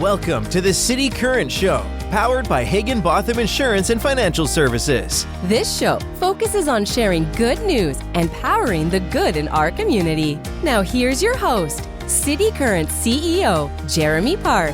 Welcome to the City Current Show, powered by Higginbotham Insurance and Financial Services. This show focuses on sharing good news and powering the good in our community. Now here's your host, City Current CEO, Jeremy Park.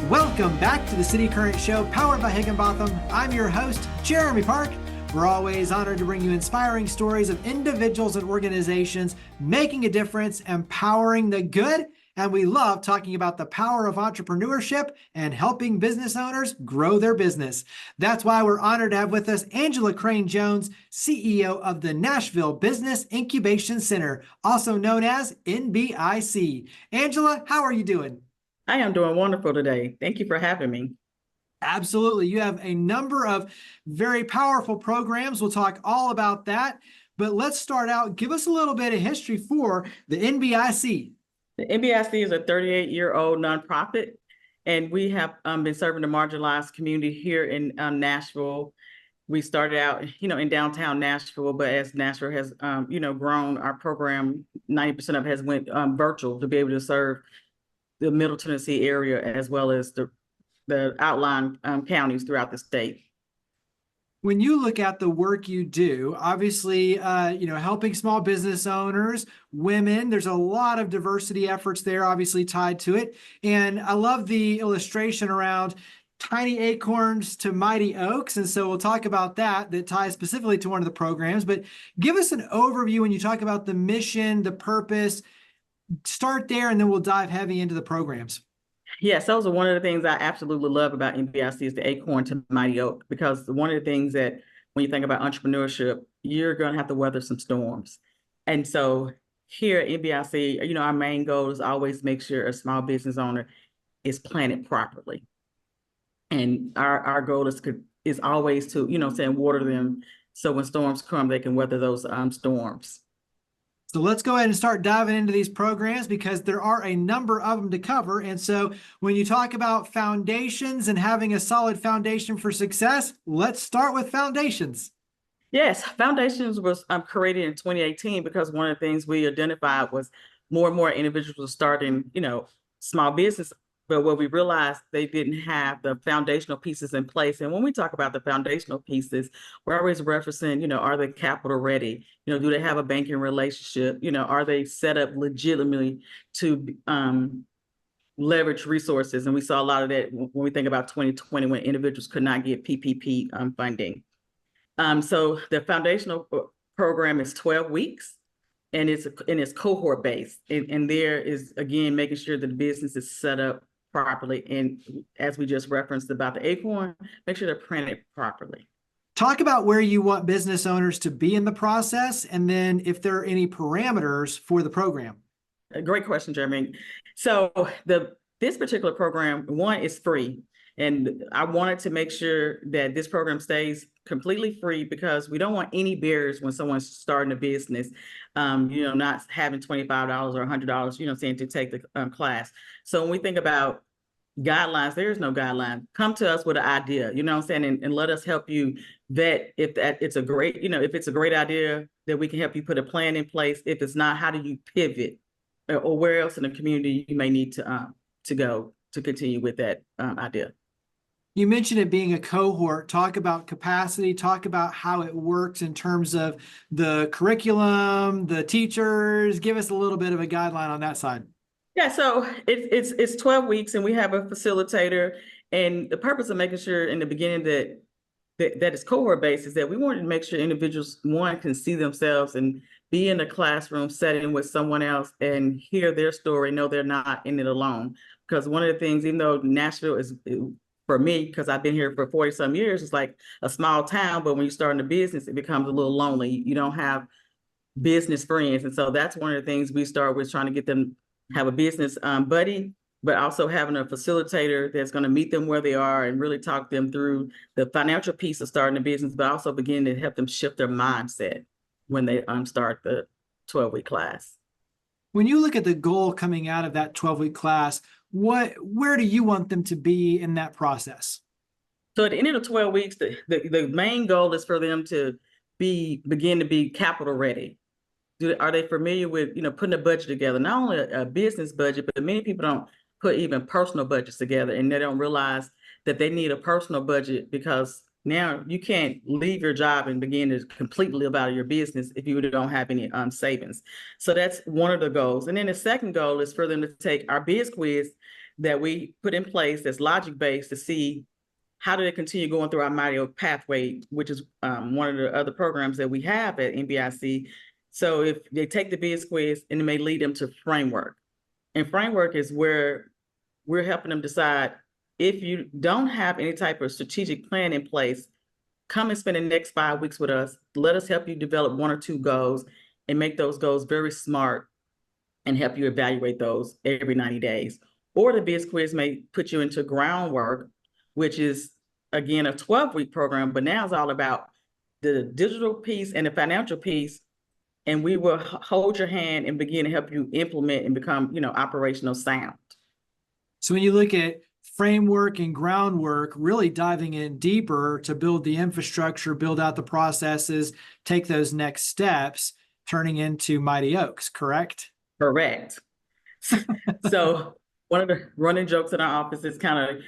Welcome back to the City Current Show, powered by Higginbotham. I'm your host, Jeremy Park. We're always honored to bring you inspiring stories of individuals and organizations making a difference, empowering the good. And we love talking about the power of entrepreneurship and helping business owners grow their business. That's why we're honored to have with us Angela Crane-Jones, CEO of the Nashville Business Incubation Center, also known as NBIC. Angela, how are you doing? I am doing wonderful today. Thank you for having me. Absolutely. You have a number of very powerful programs. We'll talk all about that. But let's start out. Give us a little bit of history for the NBIC. The NBIC is a 38-year-old nonprofit, and we have been serving the marginalized community here in Nashville. We started out, in downtown Nashville, but as Nashville has, grown, our program, 90% of it has went virtual to be able to serve the Middle Tennessee area as well as the outlying counties throughout the state. When you look at the work you do, obviously, helping small business owners, women, there's a lot of diversity efforts there, obviously tied to it. And I love the illustration around tiny acorns to mighty oaks. And so we'll talk about that ties specifically to one of the programs. But give us an overview when you talk about the mission, the purpose. Start there, and then we'll dive heavy into the programs. Yes, those are one of the things I absolutely love about NBIC is the acorn to mighty oak, because one of the things that when you think about entrepreneurship, you're going to have to weather some storms. And so here at NBIC, our main goal is always make sure a small business owner is planted properly. And our goal is always to, water them so when storms come, they can weather those storms. So let's go ahead and start diving into these programs because there are a number of them to cover. And so when you talk about foundations and having a solid foundation for success, let's start with foundations. Yes, Foundations was created in 2018 because one of the things we identified was more and more individuals were starting, small business. But what we realized, they didn't have the foundational pieces in place. And when we talk about the foundational pieces, we're always referencing, are they capital ready? Do they have a banking relationship? Are they set up legitimately to leverage resources? And we saw a lot of that when we think about 2020, when individuals could not get PPP funding. So the foundational program is 12 weeks. And it's cohort based. And there is, again, making sure that the business is set up properly. And as we just referenced about the acorn, make sure they're printed properly. Talk about where you want business owners to be in the process, and then if there are any parameters for the program. A great question, Jeremy. So this particular program, one, is free. And I wanted to make sure that this program stays completely free because we don't want any barriers when someone's starting a business, not having $25 or $100, saying to take the class. So when we think about guidelines, there is no guideline. Come to us with an idea, and let us help you vet if it's a great, if it's a great idea that we can help you put a plan in place. If it's not, how do you pivot or where else in the community you may need to go to continue with that idea. You mentioned it being a cohort. Talk about capacity, talk about how it works in terms of the curriculum, the teachers. Give us a little bit of a guideline on that side. Yeah, so it's 12 weeks and we have a facilitator. And the purpose of making sure in the beginning that it's cohort based is that we wanted to make sure individuals, one, can see themselves and be in a classroom setting with someone else and hear their story, know they're not in it alone. Because one of the things, even though Nashville is, for me, because I've been here for 40 some years, it's like a small town, but when you start in a business, it becomes a little lonely. You don't have business friends. And so that's one of the things we start with, trying to get them have a business buddy, but also having a facilitator that's going to meet them where they are and really talk them through the financial piece of starting a business, but also begin to help them shift their mindset when they start the 12-week class. When you look at the goal coming out of that 12-week class, where do you want them to be in that process? So at the end of the 12 weeks, the main goal is for them to begin to be capital ready. Are they familiar with, putting a budget together? Not only a business budget, but many people don't put even personal budgets together, and they don't realize that they need a personal budget, because now you can't leave your job and begin to completely live out of your business if you don't have any savings. So that's one of the goals. And then the second goal is for them to take our Biz Quiz that we put in place that's logic-based to see how do they continue going through our Mighty Oak pathway, which is one of the other programs that we have at NBIC. So if they take the Biz Quiz, and it may lead them to Framework. And Framework is where we're helping them decide, if you don't have any type of strategic plan in place, come and spend the next 5 weeks with us. Let us help you develop 1 or 2 goals and make those goals very smart and help you evaluate those every 90 days. Or the Biz Quiz may put you into Groundwork, which is, again, a 12-week program, but now it's all about the digital piece and the financial piece. And we will hold your hand and begin to help you implement and become, operational sound. So when you look at Framework and Groundwork, really diving in deeper to build the infrastructure, build out the processes, take those next steps, turning into Mighty Oaks, correct? Correct. So one of the running jokes in our office is kind of,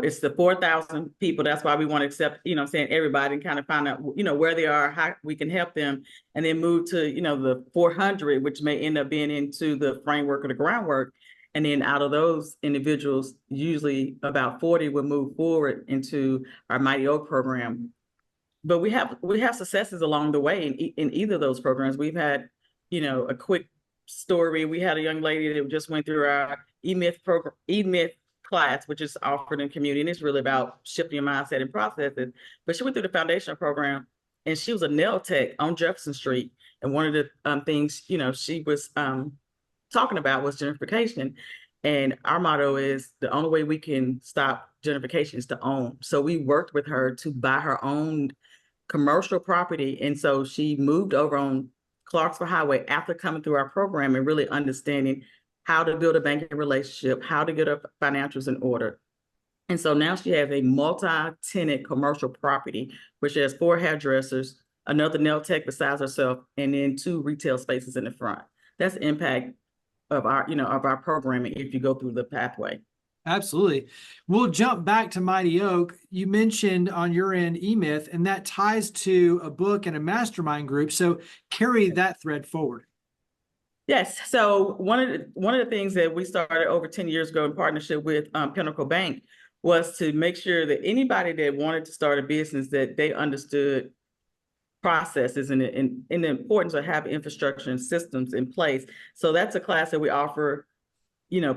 it's the 4,000 people. That's why we want to accept, saying everybody, and kind of find out, where they are, how we can help them, and then move to, the 400, which may end up being into the Framework or the Groundwork. And then out of those individuals, usually about 40 will move forward into our Mighty Oak program. But we have successes along the way in either of those programs. We've had, a quick story. We had a young lady that just went through our E-Myth class, which is offered in community, and it's really about shifting your mindset and processes. But she went through the foundational program, and she was a nail tech on Jefferson Street. And one of the things, she was talking about was gentrification. And our motto is the only way we can stop gentrification is to own. So we worked with her to buy her own commercial property. And so she moved over on Clarksville Highway after coming through our program and really understanding how to build a banking relationship, how to get her financials in order. And so now she has a multi-tenant commercial property, which has 4 hairdressers, another nail tech besides herself, and then 2 retail spaces in the front. That's the impact of our programming if you go through the pathway. Absolutely. We'll jump back to Mighty Oak. You mentioned on your end E-Myth, and that ties to a book and a mastermind group. So carry that thread forward. Yes. So one of the things that we started over 10 years ago in partnership with Pinnacle Bank was to make sure that anybody that wanted to start a business, that they understood processes and the importance of having infrastructure and systems in place. So that's a class that we offer,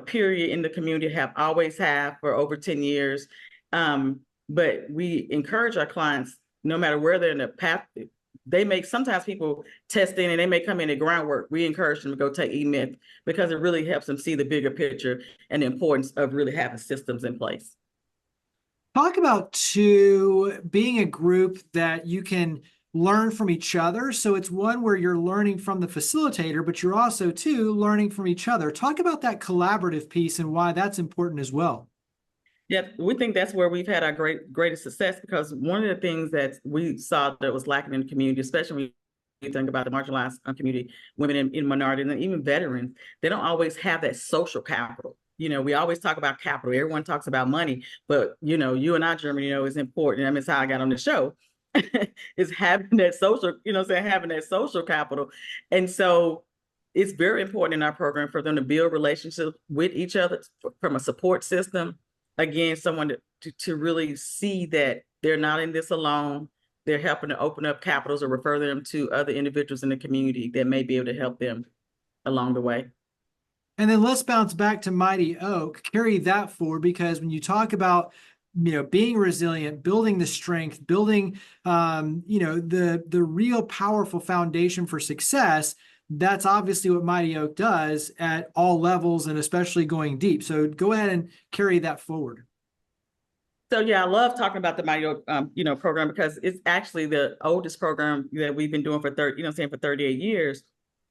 period, in the community, always have for over 10 years. But we encourage our clients, no matter where they're in the path, sometimes people test in and they may come in at Groundwork. We encourage them to go take E-Myth because it really helps them see the bigger picture and the importance of really having systems in place. Talk about being a group that you can learn from each other. So it's one where you're learning from the facilitator, but you're also learning from each other. Talk about that collaborative piece and why that's important as well. Yeah, we think that's where we've had our greatest success, because one of the things that we saw that was lacking in the community, especially when you think about the marginalized community, women in minorities, and even veterans, they don't always have that social capital. We always talk about capital. Everyone talks about money, but you and I, Jeremy, is important. I mean, it's how I got on the show. Is having that social, having that social capital. And so it's very important in our program for them to build relationships with each other from a support system. Again, someone to really see that they're not in this alone. They're helping to open up capitals or refer them to other individuals in the community that may be able to help them along the way. And then let's bounce back to Mighty Oak, carry that forward, because when you talk about being resilient, building the strength, building, the real powerful foundation for success, that's obviously what Mighty Oak does at all levels and especially going deep. So go ahead and carry that forward. So yeah, I love talking about the Mighty Oak, program, because it's actually the oldest program that we've been doing for 38 years.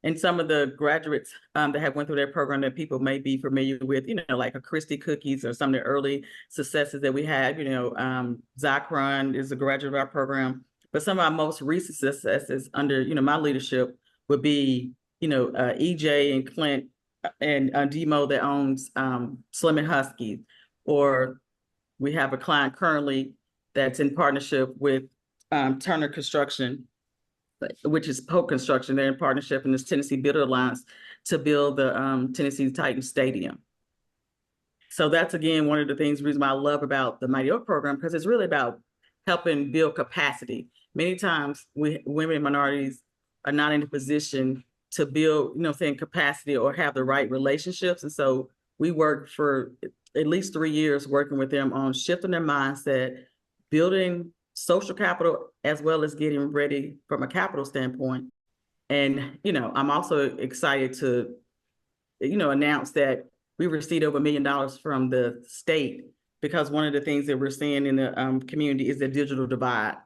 And some of the graduates that have went through that program that people may be familiar with, like a Christie Cookies or some of the early successes that we had, Zacron is a graduate of our program. But some of our most recent successes under, my leadership would be, EJ and Clint Demo that owns Slim and Husky, or we have a client currently that's in partnership with Turner Construction, which is Polk Construction. They're in partnership in this Tennessee Builder Alliance to build the Tennessee Titans Stadium. So that's, again, one of the reason why I love about the Mighty Oak program, because it's really about helping build capacity. Many times women and minorities are not in a position to build, capacity or have the right relationships. And so we worked for at least 3 years working with them on shifting their mindset, building social capital, as well as getting ready from a capital standpoint. And, I'm also excited to, announce that we received over $1 million from the state, because one of the things that we're seeing in the community is the digital divide.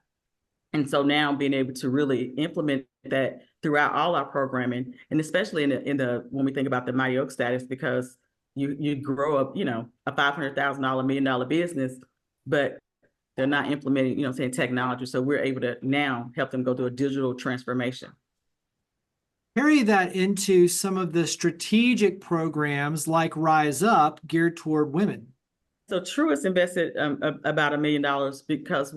And so now being able to really implement that throughout all our programming, and especially when we think about the Mighty Oak status, because you grow up, a $500,000, $1 million business, but they're not implementing, technology. So we're able to now help them go through a digital transformation. Carry that into some of the strategic programs like Rise Up geared toward women. So Truist invested about $1 million because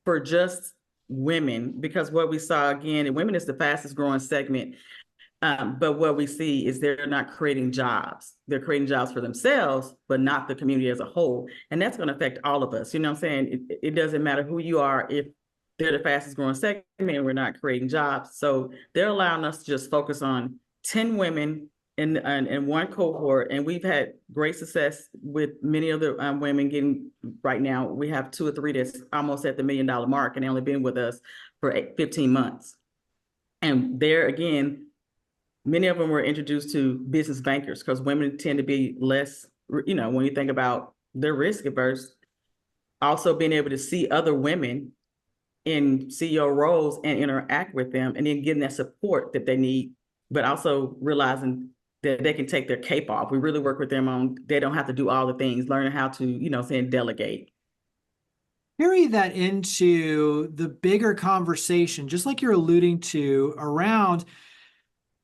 for just women, because what we saw, again, women is the fastest growing segment. But what we see is they're not creating jobs. They're creating jobs for themselves, but not the community as a whole. And that's going to affect all of us. You know what I'm saying? It doesn't matter who you are if they're the fastest growing segment and we're not creating jobs. So they're allowing us to just focus on 10 women in one cohort. And we've had great success with many of the women getting, right now, we have 2 or 3 that's almost at the $1 million mark, and they only been with us for 15 months. And there again, many of them were introduced to business bankers, because women tend to be less, when you think about their risk averse. Also being able to see other women in CEO roles and interact with them, and then getting that support that they need, but also realizing that they can take their cape off. We really work with them on, they don't have to do all the things, learning how to, delegate. Carry that into the bigger conversation, just like you're alluding to, around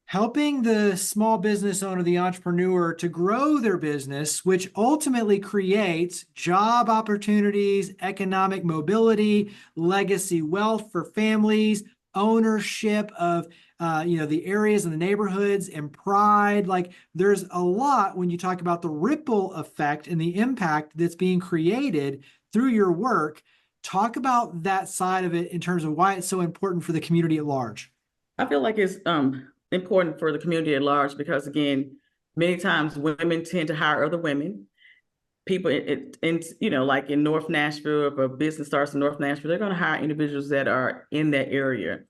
helping the small business owner, the entrepreneur, to grow their business, which ultimately creates job opportunities, economic mobility, legacy wealth for families, ownership of the areas and the neighborhoods, and pride. Like, there's a lot when you talk about the ripple effect and the impact that's being created through your work. Talk about that side of it in terms of why it's so important for the community at large. I feel like it's important for the community at large because, again, many times women tend to hire other women. People like in North Nashville, if a business starts in North Nashville, they're going to hire individuals that are in that area,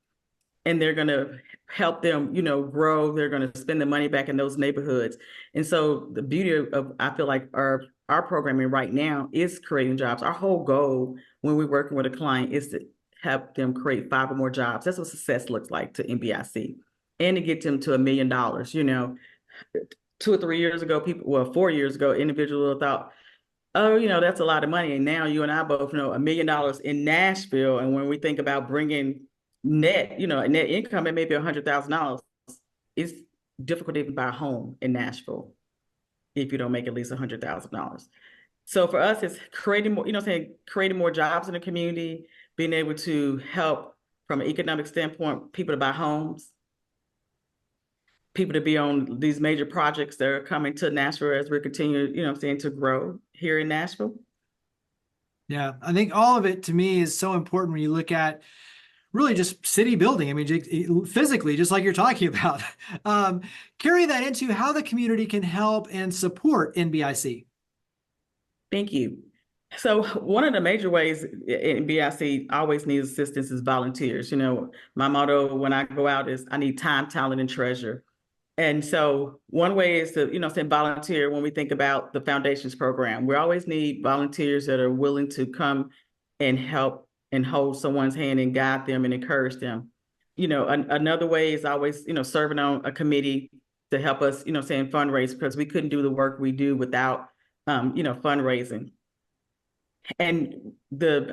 and they're going to help them, grow. They're going to spend the money back in those neighborhoods. And so the beauty of I feel like our programming right now is creating jobs. Our whole goal when we're working with a client is to help them create 5 or more jobs. That's what success looks like to NBIC. And to get them to $1 million. 2 or 3 years ago, 4 years ago, individuals thought, oh, that's a lot of money. And now you and I both know $1 million in Nashville. And when we think about bringing net income, it may be $100,000. It's difficult to even buy a home in Nashville if you don't make at least $100,000. So for us, it's creating more, creating more jobs in the community, being able to help from an economic standpoint, people to buy homes, people to be on these major projects that are coming to Nashville as we continue, to grow here in Nashville. Yeah, I think all of it to me is so important when you look at really just city building. I mean, physically, just like you're talking about. Carry that into how the community can help and support NBIC. Thank you. So one of the major ways NBIC always needs assistance is volunteers. My motto when I go out is I need time, talent, and treasure. And so one way is to, say volunteer when we think about the Foundations program. We always need volunteers that are willing to come and help and hold someone's hand and guide them and encourage them. Another way is always, serving on a committee to help us, fundraise, because we couldn't do the work we do without, fundraising. And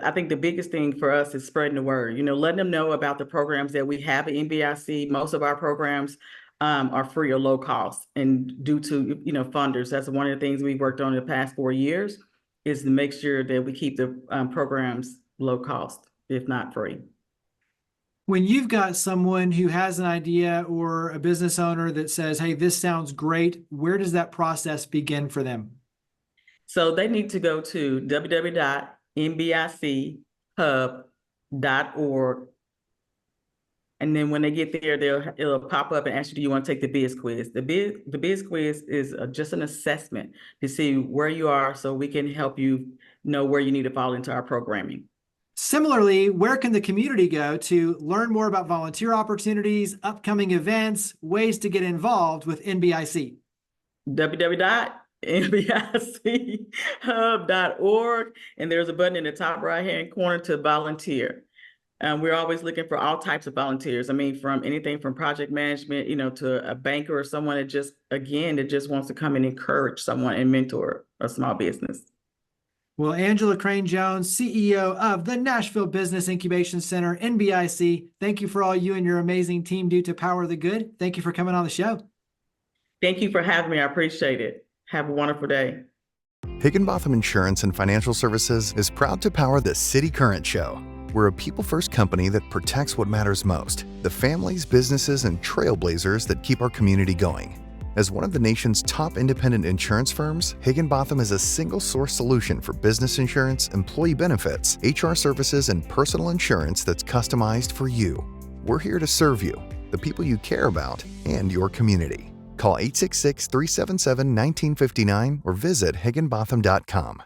I think the biggest thing for us is spreading the word, letting them know about the programs that we have at NBIC. Most of our programs are free or low cost. And due to, funders, that's one of the things we've worked on in the past 4 years, is to make sure that we keep the programs low cost, if not free. When you've got someone who has an idea or a business owner that says, hey, this sounds great, where does that process begin for them? So they need to go to www.nbichub.org. And then when they get there, it'll pop up and ask you, do you want to take the Biz Quiz? The Biz Quiz is just an assessment to see where you are so we can help you know where you need to fall into our programming. Similarly, where can the community go to learn more about volunteer opportunities, upcoming events, ways to get involved with NBIC? www.nbichub.org, and there's a button in the top right-hand corner to volunteer. We're always looking for all types of volunteers. I mean, from anything from project management, to a banker or someone that just wants to come and encourage someone and mentor a small business. Well, Angela Crane-Jones, CEO of the Nashville Business Incubation Center, NBIC, thank you for all you and your amazing team do to power the good. Thank you for coming on the show. Thank you for having me. I appreciate it. Have a wonderful day. Higginbotham Insurance and Financial Services is proud to power the City Current Show. We're a people-first company that protects what matters most, the families, businesses, and trailblazers that keep our community going. As one of the nation's top independent insurance firms, Higginbotham is a single-source solution for business insurance, employee benefits, HR services, and personal insurance that's customized for you. We're here to serve you, the people you care about, and your community. Call 866-377-1959 or visit higginbotham.com.